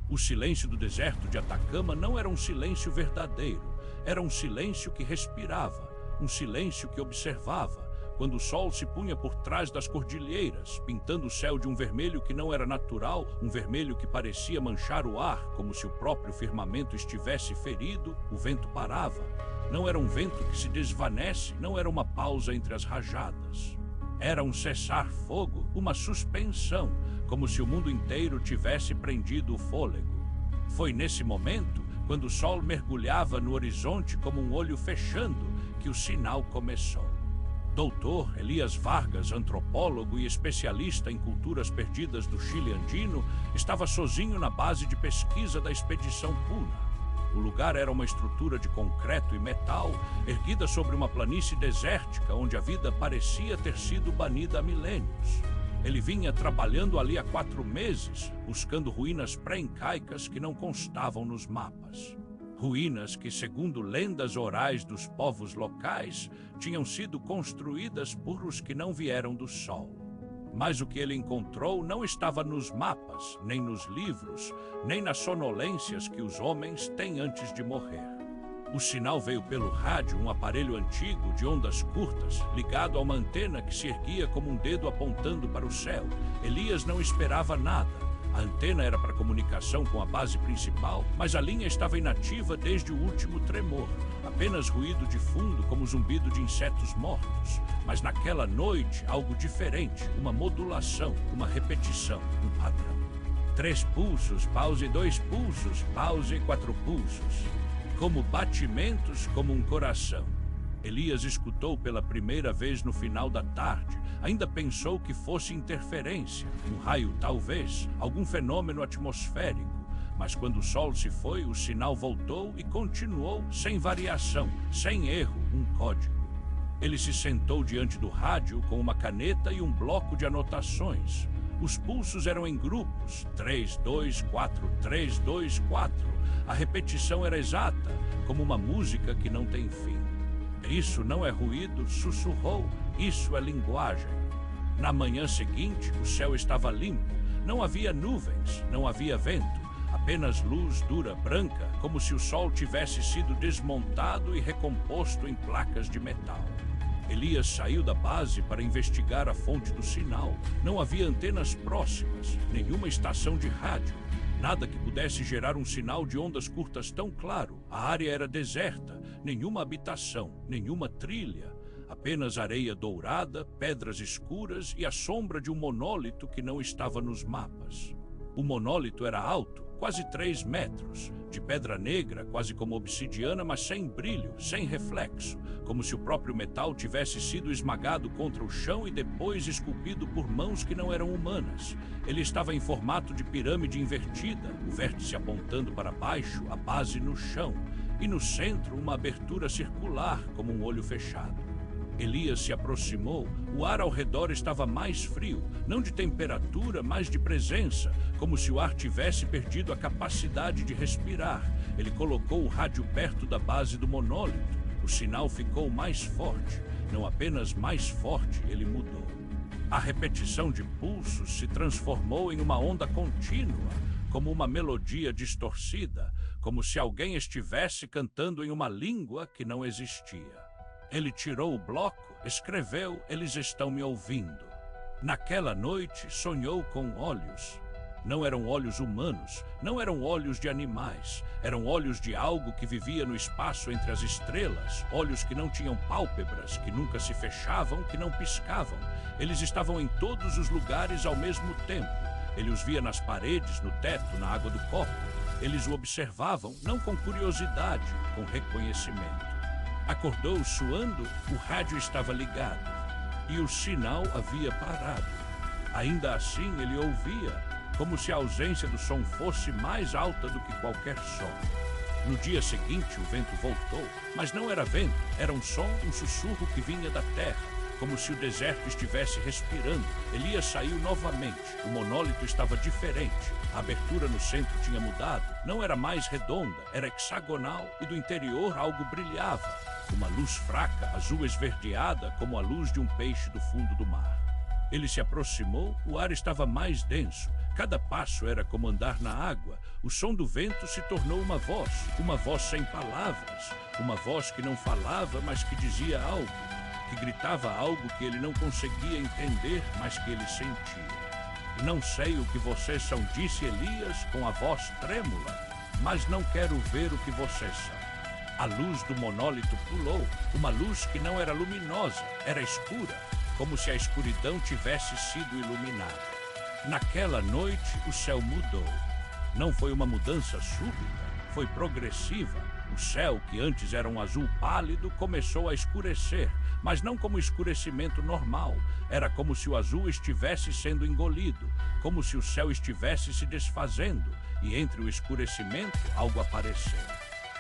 O silêncio do deserto de Atacama não era um silêncio verdadeiro, era um silêncio que respirava, um silêncio que observava, quando o sol se punha por trás das cordilheiras, pintando o céu de um vermelho que não era natural, um vermelho que parecia manchar o ar, como se o próprio firmamento estivesse ferido, o vento parava. Não era um vento que se desvanece, não era uma pausa entre as rajadas. Era um cessar-fogo, uma suspensão, como se o mundo inteiro tivesse prendido o fôlego. Foi nesse momento, quando o sol mergulhava no horizonte como um olho fechando, que o sinal começou. Doutor Elias Vargas, antropólogo e especialista em culturas perdidas do Chile andino, estava sozinho na base de pesquisa da expedição Puna. O lugar era uma estrutura de concreto e metal, erguida sobre uma planície desértica, onde a vida parecia ter sido banida há milênios. Ele vinha trabalhando ali há 4 meses, buscando ruínas pré-incaicas que não constavam nos mapas. Ruínas que, segundo lendas orais dos povos locais, tinham sido construídas por os que não vieram do sol. Mas o que ele encontrou não estava nos mapas, nem nos livros, nem nas sonolências que os homens têm antes de morrer. O sinal veio pelo rádio, um aparelho antigo de ondas curtas, ligado a uma antena que se erguia como um dedo apontando para o céu. Elias não esperava nada. A antena era para comunicação com a base principal, mas a linha estava inativa desde o último tremor. Apenas ruído de fundo, como o zumbido de insetos mortos. Mas naquela noite, algo diferente, uma modulação, uma repetição, um padrão. 3 pulsos, pause 2 pulsos, pause 4 pulsos. Como batimentos, como um coração. Elias escutou pela primeira vez no final da tarde. Ainda pensou que fosse interferência, um raio talvez, algum fenômeno atmosférico. Mas quando o sol se foi, o sinal voltou e continuou, sem variação, sem erro, um código. Ele se sentou diante do rádio com uma caneta e um bloco de anotações. Os pulsos eram em grupos, 3, 2, 4, 3, 2, 4. A repetição era exata, como uma música que não tem fim. Isso não é ruído, sussurrou, isso é linguagem. Na manhã seguinte, o céu estava limpo, não havia nuvens, não havia vento, apenas luz dura branca, como se o sol tivesse sido desmontado e recomposto em placas de metal. Elias saiu da base para investigar a fonte do sinal. Não havia antenas próximas, nenhuma estação de rádio, nada que pudesse gerar um sinal de ondas curtas tão claro. A área era deserta, nenhuma habitação, nenhuma trilha, apenas areia dourada, pedras escuras e a sombra de um monólito que não estava nos mapas. O monólito era alto, quase 3 metros, de pedra negra, quase como obsidiana, mas sem brilho, sem reflexo, como se o próprio metal tivesse sido esmagado contra o chão e depois esculpido por mãos que não eram humanas. Ele estava em formato de pirâmide invertida, o vértice apontando para baixo, a base no chão, e no centro uma abertura circular, como um olho fechado. Elias se aproximou, o ar ao redor estava mais frio, não de temperatura, mas de presença, como se o ar tivesse perdido a capacidade de respirar. Ele colocou o rádio perto da base do monólito. O sinal ficou mais forte, não apenas mais forte, ele mudou. A repetição de pulsos se transformou em uma onda contínua, como uma melodia distorcida, como se alguém estivesse cantando em uma língua que não existia. Ele tirou o bloco, escreveu: eles estão me ouvindo. Naquela noite, sonhou com olhos. Não eram olhos humanos, não eram olhos de animais. Eram olhos de algo que vivia no espaço entre as estrelas. Olhos que não tinham pálpebras, que nunca se fechavam, que não piscavam. Eles estavam em todos os lugares ao mesmo tempo. Ele os via nas paredes, no teto, na água do copo. Eles o observavam, não com curiosidade, com reconhecimento. Acordou suando, o rádio estava ligado e o sinal havia parado. Ainda assim ele ouvia, como se a ausência do som fosse mais alta do que qualquer som. No dia seguinte o vento voltou, mas não era vento, era um som, um sussurro que vinha da terra, como se o deserto estivesse respirando. Elias saiu novamente, o monólito estava diferente. A abertura no centro tinha mudado, não era mais redonda, era hexagonal e do interior algo brilhava. Uma luz fraca, azul esverdeada, como a luz de um peixe do fundo do mar. Ele se aproximou, o ar estava mais denso, cada passo era como andar na água. O som do vento se tornou uma voz sem palavras, uma voz que não falava, mas que dizia algo, que gritava algo que ele não conseguia entender, mas que ele sentia. Não sei o que vocês são, disse Elias com a voz trêmula, mas não quero ver o que vocês são. A luz do monólito pulou, uma luz que não era luminosa, era escura, como se a escuridão tivesse sido iluminada. Naquela noite, o céu mudou. Não foi uma mudança súbita, foi progressiva. O céu, que antes era um azul pálido, começou a escurecer, mas não como escurecimento normal. Era como se o azul estivesse sendo engolido, como se o céu estivesse se desfazendo, e entre o escurecimento, algo apareceu.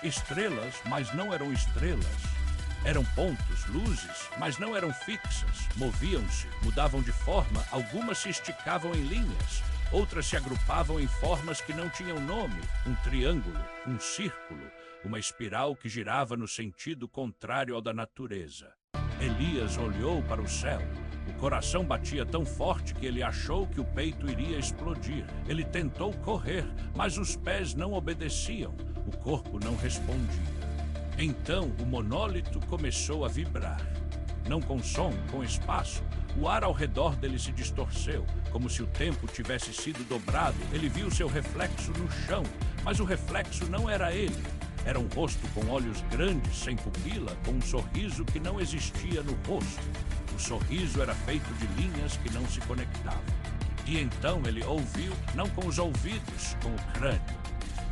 Estrelas, mas não eram estrelas. Eram pontos, luzes, mas não eram fixas. Moviam-se, mudavam de forma, algumas se esticavam em linhas, outras se agrupavam em formas que não tinham nome, um triângulo, um círculo, uma espiral que girava no sentido contrário ao da natureza. Elias olhou para o céu. O coração batia tão forte que ele achou que o peito iria explodir. Ele tentou correr, mas os pés não obedeciam, o corpo não respondia. Então o monólito começou a vibrar. Não com som, com espaço. O ar ao redor dele se distorceu, como se o tempo tivesse sido dobrado. Ele viu seu reflexo no chão, mas o reflexo não era ele. Era um rosto com olhos grandes, sem pupila, com um sorriso que não existia no rosto. O sorriso era feito de linhas que não se conectavam. E então ele ouviu, não com os ouvidos, com o crânio.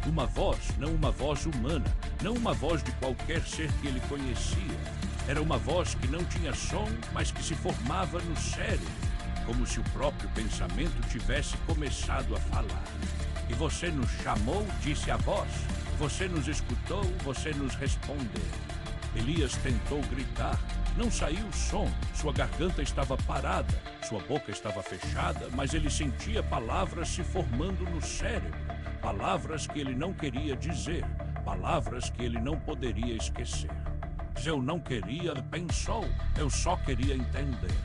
Uma voz, não uma voz humana, não uma voz de qualquer ser que ele conhecia. Era uma voz que não tinha som, mas que se formava no cérebro, como se o próprio pensamento tivesse começado a falar. E você nos chamou, disse a voz. Você nos escutou, você nos respondeu. Elias tentou gritar. Não saiu som, sua garganta estava parada, sua boca estava fechada, mas ele sentia palavras se formando no cérebro, palavras que ele não queria dizer, palavras que ele não poderia esquecer. Eu não queria, pensou, eu só queria entender.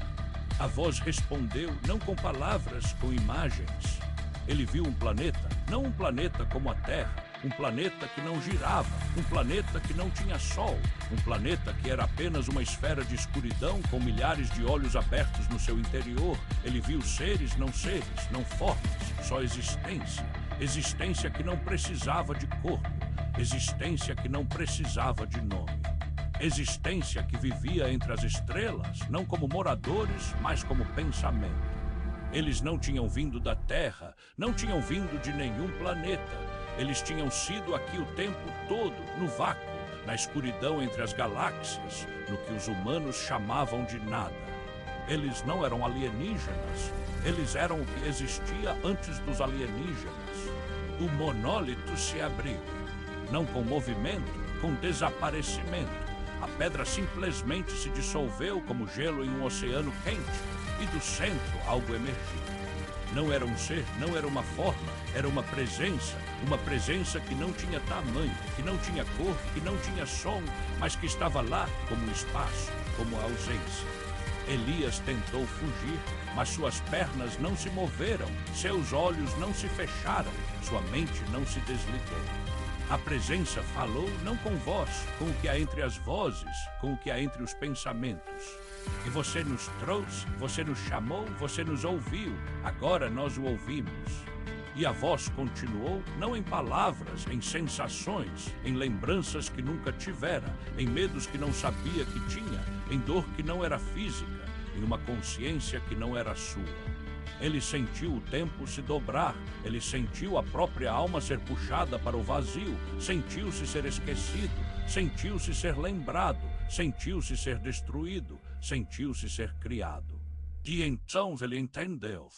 A voz respondeu, não com palavras, com imagens. Ele viu um planeta, não um planeta como a Terra, um planeta que não girava, um planeta que não tinha sol, um planeta que era apenas uma esfera de escuridão com milhares de olhos abertos no seu interior. Ele viu seres, não formas, só existência. Existência que não precisava de corpo, existência que não precisava de nome. Existência que vivia entre as estrelas, não como moradores, mas como pensamento. Eles não tinham vindo da Terra, não tinham vindo de nenhum planeta. Eles tinham sido aqui o tempo todo, no vácuo, na escuridão entre as galáxias, no que os humanos chamavam de nada. Eles não eram alienígenas, eles eram o que existia antes dos alienígenas. O monólito se abriu, não com movimento, com desaparecimento. A pedra simplesmente se dissolveu como gelo em um oceano quente, e do centro algo emergiu. Não era um ser, não era uma forma, era uma presença que não tinha tamanho, que não tinha cor, que não tinha som, mas que estava lá como um espaço, como a ausência. Elias tentou fugir, mas suas pernas não se moveram, seus olhos não se fecharam, sua mente não se desligou. A presença falou não com voz, com o que há entre as vozes, com o que há entre os pensamentos. E você nos trouxe, você nos chamou, você nos ouviu, agora nós o ouvimos. E a voz continuou, não em palavras, em sensações, em lembranças que nunca tivera, em medos que não sabia que tinha, em dor que não era física, em uma consciência que não era sua. Ele sentiu o tempo se dobrar, ele sentiu a própria alma ser puxada para o vazio, sentiu-se ser esquecido, sentiu-se ser lembrado, sentiu-se ser destruído, sentiu-se ser criado. E então ele entendeu.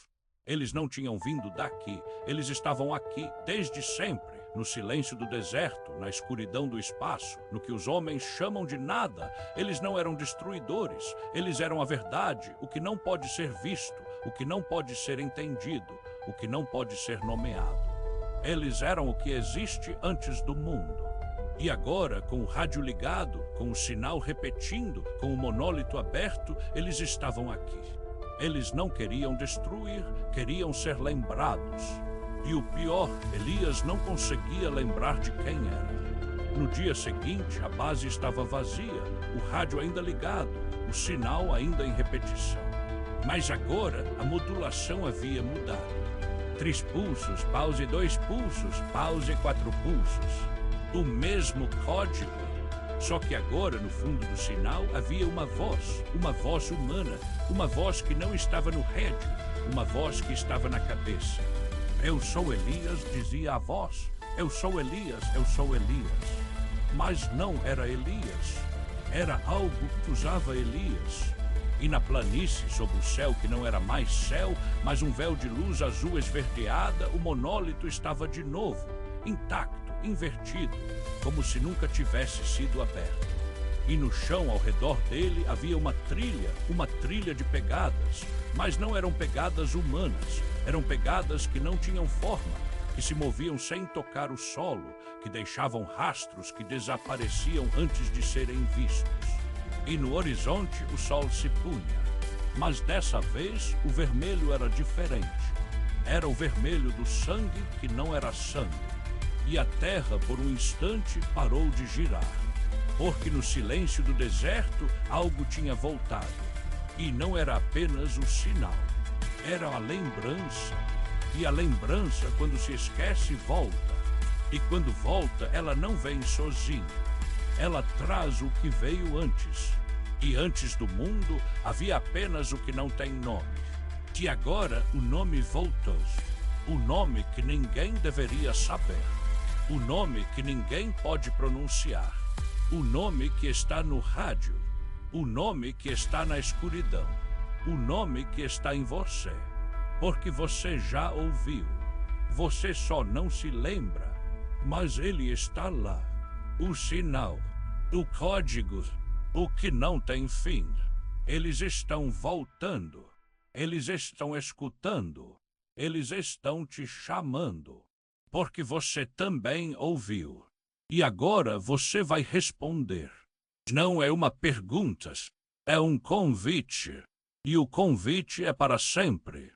Eles não tinham vindo daqui, eles estavam aqui desde sempre, no silêncio do deserto, na escuridão do espaço, no que os homens chamam de nada. Eles não eram destruidores, eles eram a verdade, o que não pode ser visto, o que não pode ser entendido, o que não pode ser nomeado. Eles eram o que existe antes do mundo. E agora, com o rádio ligado, com o sinal repetindo, com o monólito aberto, eles estavam aqui. Eles não queriam destruir, queriam ser lembrados. E o pior, Elias não conseguia lembrar de quem era. No dia seguinte, a base estava vazia, o rádio ainda ligado, o sinal ainda em repetição. Mas agora, a modulação havia mudado. 3 pulsos, pause 2 pulsos, pause 4 pulsos. O mesmo código. Só que agora, no fundo do sinal, havia uma voz humana, uma voz que não estava no rádio, uma voz que estava na cabeça. Eu sou Elias, dizia a voz. Eu sou Elias, eu sou Elias. Mas não era Elias. Era algo que usava Elias. E na planície, sob o céu que não era mais céu, mas um véu de luz azul esverdeada, o monólito estava de novo, intacto, invertido, como se nunca tivesse sido aberto. E no chão ao redor dele havia uma trilha de pegadas, mas não eram pegadas humanas, eram pegadas que não tinham forma, que se moviam sem tocar o solo, que deixavam rastros que desapareciam antes de serem vistos. E no horizonte o sol se punha, mas dessa vez o vermelho era diferente. Era o vermelho do sangue que não era sangue. E a terra por um instante parou de girar, porque no silêncio do deserto algo tinha voltado. E não era apenas o sinal, era a lembrança. E a lembrança, quando se esquece, volta. E quando volta, ela não vem sozinha. Ela traz o que veio antes. E antes do mundo, havia apenas o que não tem nome. E agora o nome voltou. O nome que ninguém deveria saber. O nome que ninguém pode pronunciar. O nome que está no rádio. O nome que está na escuridão. O nome que está em você. Porque você já ouviu. Você só não se lembra. Mas ele está lá. O sinal. O código. O que não tem fim. Eles estão voltando. Eles estão escutando. Eles estão te chamando. Porque você também ouviu. E agora você vai responder. Não é uma pergunta. É um convite. E o convite é para sempre.